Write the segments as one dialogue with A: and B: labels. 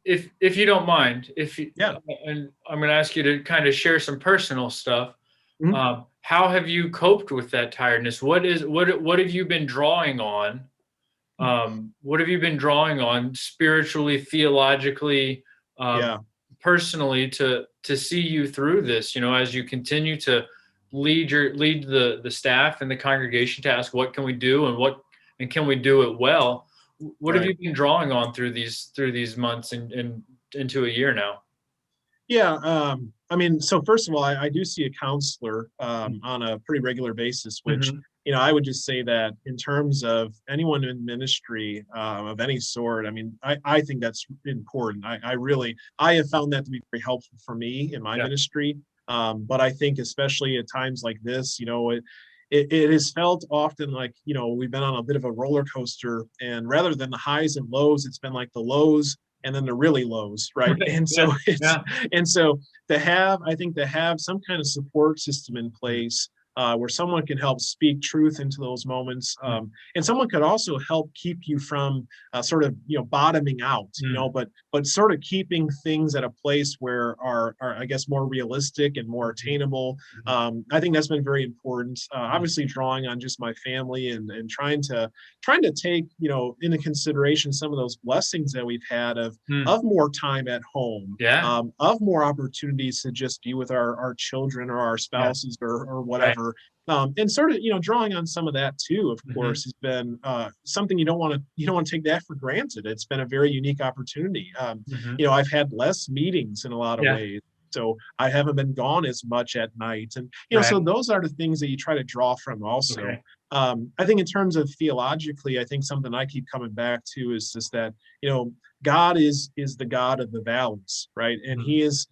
A: if you don't mind,
B: Yeah.
A: and I'm going to ask you to kind of share some personal stuff.
B: Mhm.
A: How have you coped with that tiredness? What have you been drawing on? What have you been drawing on spiritually, theologically, um,
B: Yeah.
A: personally to see you through this? As you continue to lead the staff and the congregation to ask what can we do and can we do it well? What have
B: Right.
A: you been drawing on through these months and into a year now?
B: Yeah. I mean, so first of all, I do see a counselor on a pretty regular basis, which,
A: Hmm.
B: I would just say that in terms of anyone in ministry of any sort, I mean, I think that's important. I have found that to be very helpful for me in my
A: Yeah.
B: ministry. But I think especially at times like this, it is felt often like, we've been on a bit of a roller coaster, and rather than the highs and lows, it's been like the lows and then the really lows, right?
A: Right.
B: And
A: Yeah.
B: so it's
A: Yeah.
B: and so I think to have some kind of support system in place where someone can help speak truth into those moments, and someone could also help keep you from sort of bottoming out,
A: Mm-hmm.
B: but sort of keeping things at a place where are I guess more realistic and more attainable. I think that's been very important. Obviously, drawing on just my family and trying to take into consideration some of those blessings that we've had
A: Mm-hmm.
B: of more time at home,
A: Yeah.
B: of more opportunities to just be with our children or our
A: Yeah.
B: spouses or
A: Right.
B: whatever. And sort of, drawing on some of that too, of
A: Hmm.
B: course, has been something you don't want to take that for granted. It's been a very unique opportunity.
A: Hmm.
B: I've had less meetings in a lot of
A: Yeah.
B: ways. So I haven't been gone as much at night. And,
A: Right.
B: so those are the things that you try to draw from also.
A: Okay.
B: I think in terms of theologically, I think something I keep coming back to is just that, God is the God of the valleys, right? And
A: Mhm.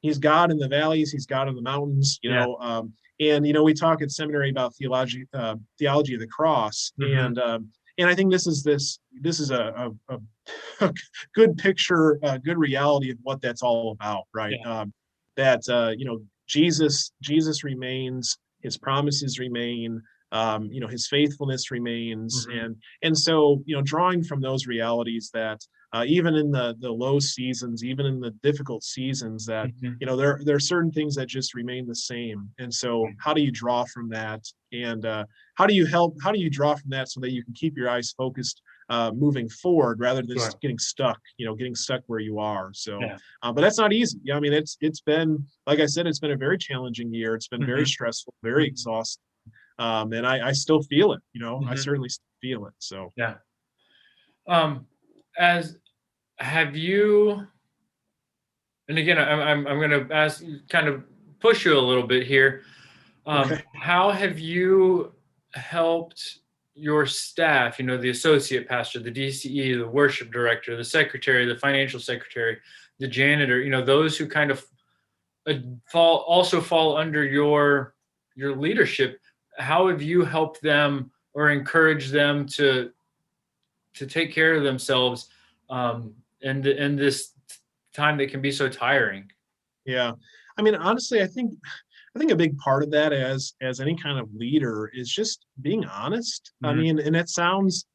B: he's God in the valleys, he's God in the mountains,
A: Yeah.
B: and we talk at seminary about theology of the cross,
A: Mhm.
B: and I think this is a good picture, a good reality of what that's all about, right?
A: Yeah.
B: That Jesus remains, his promises remain, his faithfulness remains,
A: Mhm.
B: and so drawing from those realities that even in the low seasons, even in the difficult seasons, that
A: Mhm.
B: there are certain things that just remain the same. And so how do you draw from that, and how do you draw from that so that you can keep your eyes focused moving forward rather than
A: Sure.
B: just getting stuck where you are. So
A: Yeah.
B: but that's not easy. Yeah, I mean, it's been, like I said, it's been a very challenging year. It's been very
A: Mhm.
B: stressful, very
A: Mhm.
B: exhausting, and I still feel it. I
A: Mhm.
B: certainly still feel it. So
A: Yeah. Um, as have you, and again, I'm gonna ask, kind of push you a little bit here.
B: okay.
A: How have you helped your staff, the associate pastor, the DCE, the worship director, the secretary, the financial secretary, the janitor, those who kind of uh, fall under your leadership? How have you helped them or encouraged them to take care of themselves, in this time that can be so tiring?
B: Yeah. I mean, honestly, I think a big part of that as any kind of leader is just being honest. I
A: Mhm.
B: mean, and that sounds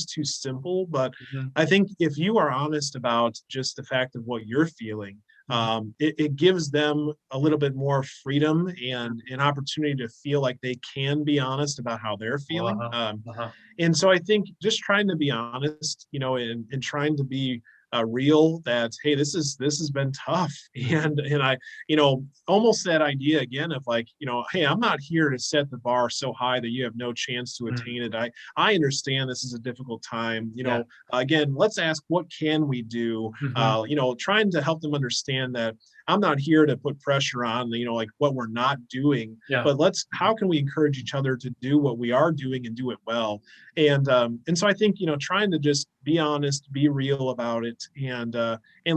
B: too simple, but
A: Mhm.
B: I think if you are honest about just the fact of what you're feeling,
A: Mhm.
B: it gives them a little bit more freedom and an opportunity to feel like they can be honest about how they're feeling.
A: Uh-huh. Uh-huh.
B: And so I think just trying to be honest, and trying to be real that, hey, this has been tough,
A: Mhm.
B: and I, almost that idea again of like, hey, I'm not here to set the bar so high that you have no chance to
A: Mhm.
B: attain it. I understand this is a difficult time.
A: Yeah.
B: Again, let's ask what can we do.
A: Mhm.
B: Trying to help them understand that I'm not here to put pressure on, like what we're not doing,
A: Yeah.
B: but how can we encourage each other to do what we are doing and do it well. And so I think trying to just be honest, be real about it, and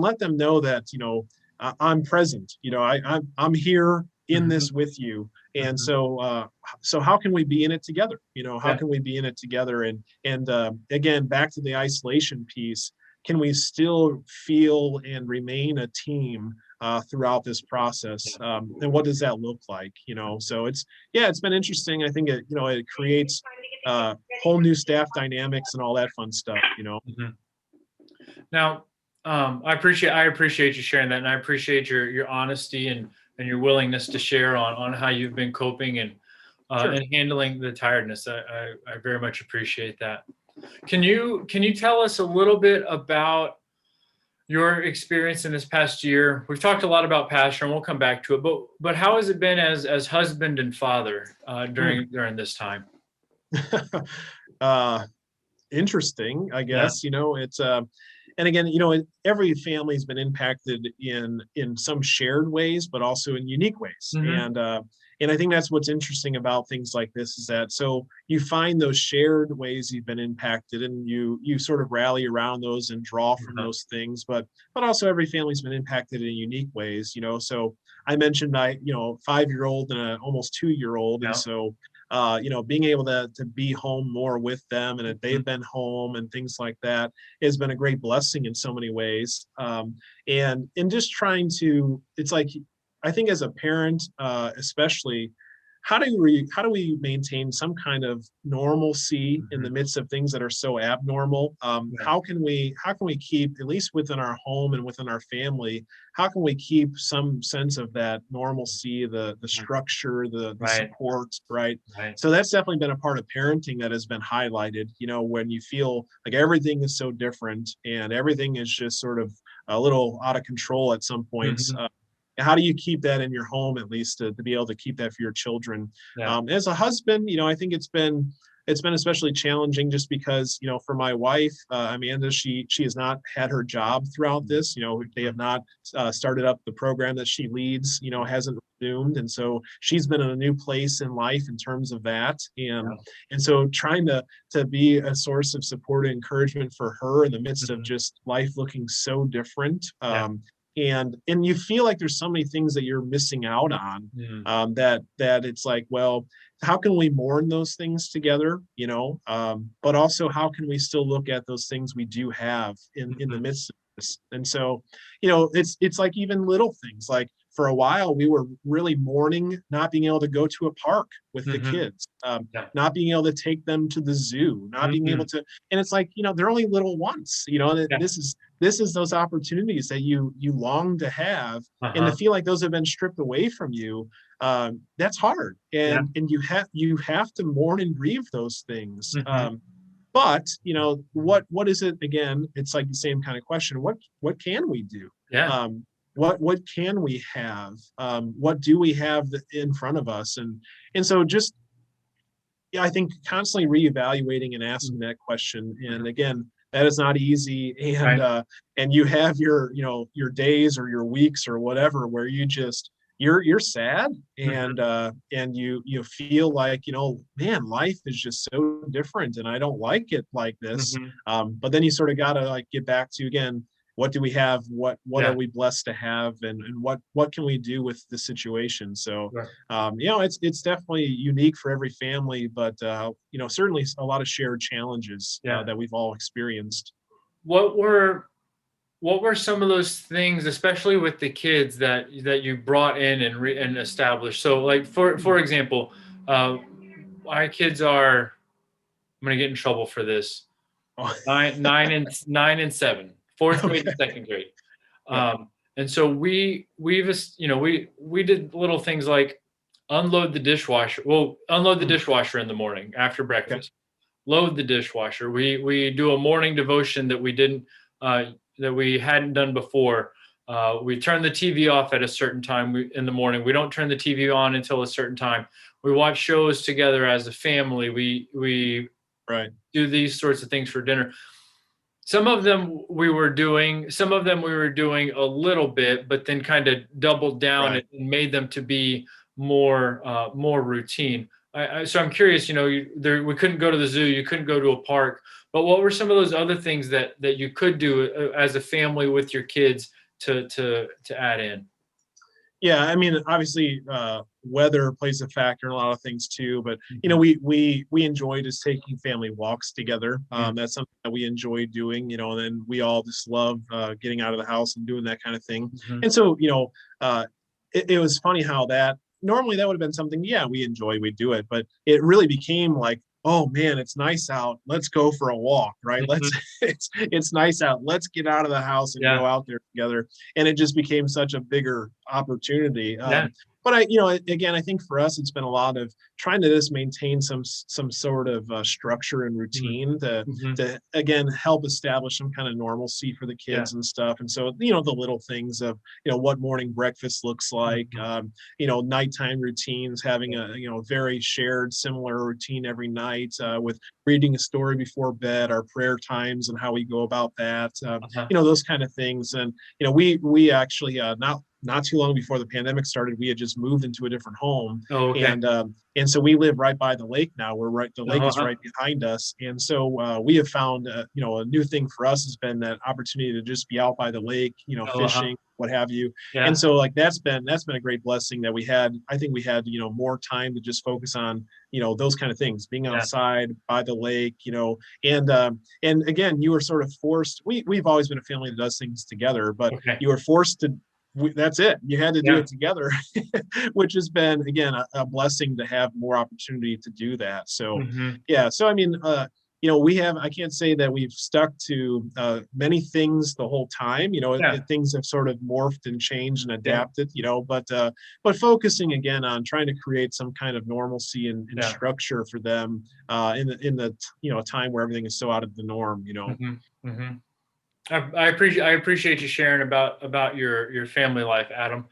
B: let them know that I'm present. I'm here in
A: Mhm.
B: this with you, and
A: Mhm.
B: so how can we be in it together? How
A: Yeah.
B: can we be in it together? And again, back to the isolation piece. Can we still feel and remain a team throughout this process?
A: Yeah.
B: And what does that look like? So it's been interesting. I think it creates whole new staff dynamics and all that fun stuff.
A: Mhm. Now, I appreciate you sharing that, and I appreciate your honesty and your willingness to share on how you've been coping
B: Sure.
A: and handling the tiredness. I very much appreciate that. Can you tell us a little bit about your experience in this past year? We've talked a lot about pastor, and we'll come back to it. But how has it been as husband and father
B: Mm.
A: during this time?
B: uh, Interesting, I
A: Yeah.
B: guess. It's and again, every family's been impacted in some shared ways, but also in unique ways.
A: Hmm.
B: And I think that's what's interesting about things like this is that so you find those shared ways you've been impacted, and you sort of rally around those and draw from those things. But also every family's been impacted in unique ways. So I mentioned my 5-year-old and a almost 2-year-old, and
A: Yeah.
B: so being able to be home more with them and that
A: Mhm.
B: they've been home and things like that has been a great blessing in so many ways. And just trying to, it's like, I think as a parent, especially, how do we maintain some kind of normalcy in the
A: Mhm.
B: midst of things that are so abnormal?
A: Yeah.
B: How can we keep, at least within our home and within our family, how can we keep some sense of that normalcy, the
A: Mhm.
B: structure, the
A: Right.
B: support, right?
A: Right.
B: So that's definitely been a part of parenting that has been highlighted, when you feel like everything is so different and everything is just sort of a little out of control at some points.
A: Hmm.
B: How do you keep that in your home, at least to be able to keep that for your children?
A: Yeah.
B: As a husband, I think it's been especially challenging just because, for my wife, Amanda, she has not had her job throughout this. They have not started up the program that she leads, hasn't resumed. And so she's been in a new place in life in terms of that.
A: Yeah.
B: And so trying to be a source of support and encouragement for her in the midst of
A: Mhm.
B: just life looking so different.
A: Yeah.
B: And you feel like there's so many things that you're missing out on,
A: Mm.
B: that it's like, well, how can we mourn those things together, but also how can we still look at those things we do have in the
A: Mhm.
B: midst of this? And so, it's like even little things, like for a while we were really mourning not being able to go to a park with the
A: Mhm.
B: kids,
A: Yeah.
B: not being able to take them to the zoo, not being able
A: Mhm.
B: to. And it's like, they're only little once, that
A: Yeah.
B: this is those opportunities that you long to have, and to
A: Uh-huh.
B: feel like those have been stripped away from you. That's hard,
A: Yeah.
B: and you have to mourn and grieve those things.
A: Mhm.
B: But what is it again? It's like the same kind of question. What can we do?
A: Yeah.
B: Um, what can we have? What do we have in front of us? And so just, yeah, I think constantly reevaluating and asking
A: Mhm.
B: that question. And
A: Mhm.
B: again, that is not easy. And
A: Right.
B: and you have your days or your weeks or whatever where you're sad,
A: Mhm.
B: and you feel like, man, life is just so different and I don't like it like this.
A: Mhm.
B: But then you sort of gotta like get back to, again, what do we have? What are
A: Yeah.
B: we blessed to have? And what can we do with the situation? So
A: Right.
B: it's definitely unique for every family, but certainly a lot of shared challenges
A: Yeah.
B: that we've all experienced.
A: What were what were some of those things, especially with the kids that you brought in and established? So, like for example, uh, my kids are. I'm gonna get in trouble for this.
B: Oh,
A: 9 and 7, fourth grade
B: okay.
A: and second grade.
B: Yeah.
A: And so we did little things like unload the dishwasher. Well, unload the
B: Mm,
A: dishwasher in the morning after
B: okay.
A: breakfast. Load the dishwasher. We do a morning devotion uh, that we hadn't done before. We turn the TV off at a certain time in the morning. We don't turn the TV on until a certain time. We watch shows together as a family. We
B: Right.
A: do these sorts of things for dinner. Some of them we were doing a little bit, but then kind of doubled down
B: Right.
A: and made them to be more routine. So I'm curious, we couldn't go to the zoo, you couldn't go to a park, but what were some of those other things that you could do as a family with your kids to add in?
B: Yeah, I mean, obviously, weather plays a factor in a lot of things too. But
A: Mhm.
B: we enjoy just taking family walks together.
A: Mm.
B: That's something that we enjoy doing. And then we all just love getting out of the house and doing that kind of thing.
A: Mhm.
B: And so, it was funny how that normally that would have been something, yeah, we enjoy, we do it, but it really became like, oh man, it's nice out. Let's go for a walk, right? Let's
A: Mhm.
B: it's nice out. Let's get out of the house and
A: Yeah.
B: go out there together. And it just became such a bigger opportunity.
A: Yeah.
B: But again, I think for us, it's been a lot of trying to just maintain some sort of structure and
A: Mhm.
B: routine
A: Mhm.
B: to again help establish some kind of normalcy for the
A: Yeah.
B: kids and stuff. And so the little things of what morning breakfast looks like,
A: Mhm.
B: nighttime routines, having a very shared similar routine every night with reading a story before bed, our prayer times and how we go about that,
A: Uh-huh.
B: those kind of things. And we actually not too long before the pandemic started, we had just moved into a different home,
A: Oh, okay.
B: and so we live right by the lake now. The lake is
A: Uh-huh.
B: right behind us, and so we have found a new thing for us has been that opportunity to just be out by the lake,
A: Uh-huh.
B: fishing, what have you. And
A: Yeah.
B: so like that's been a great blessing that we had. I think we had more time to just focus on those kind of things, being
A: Yeah.
B: outside by the lake, and again, you were sort of forced. We've always been a family that does things together, but
A: Okay.
B: you were forced to. That's it. You had to do
A: Yeah.
B: it together, which has been again a blessing to have more opportunity to do that. So,
A: Mhm.
B: yeah. So I mean, we have. I can't say that we've stuck to many things the whole time.
A: Yeah.
B: Things have sort of morphed and changed and
A: Yeah.
B: adapted. But focusing again on trying to create some kind of normalcy and
A: Yeah.
B: structure for them in the time where everything is so out of the norm.
A: Mhm. Mhm. I appreciate you sharing about your family life, Adam.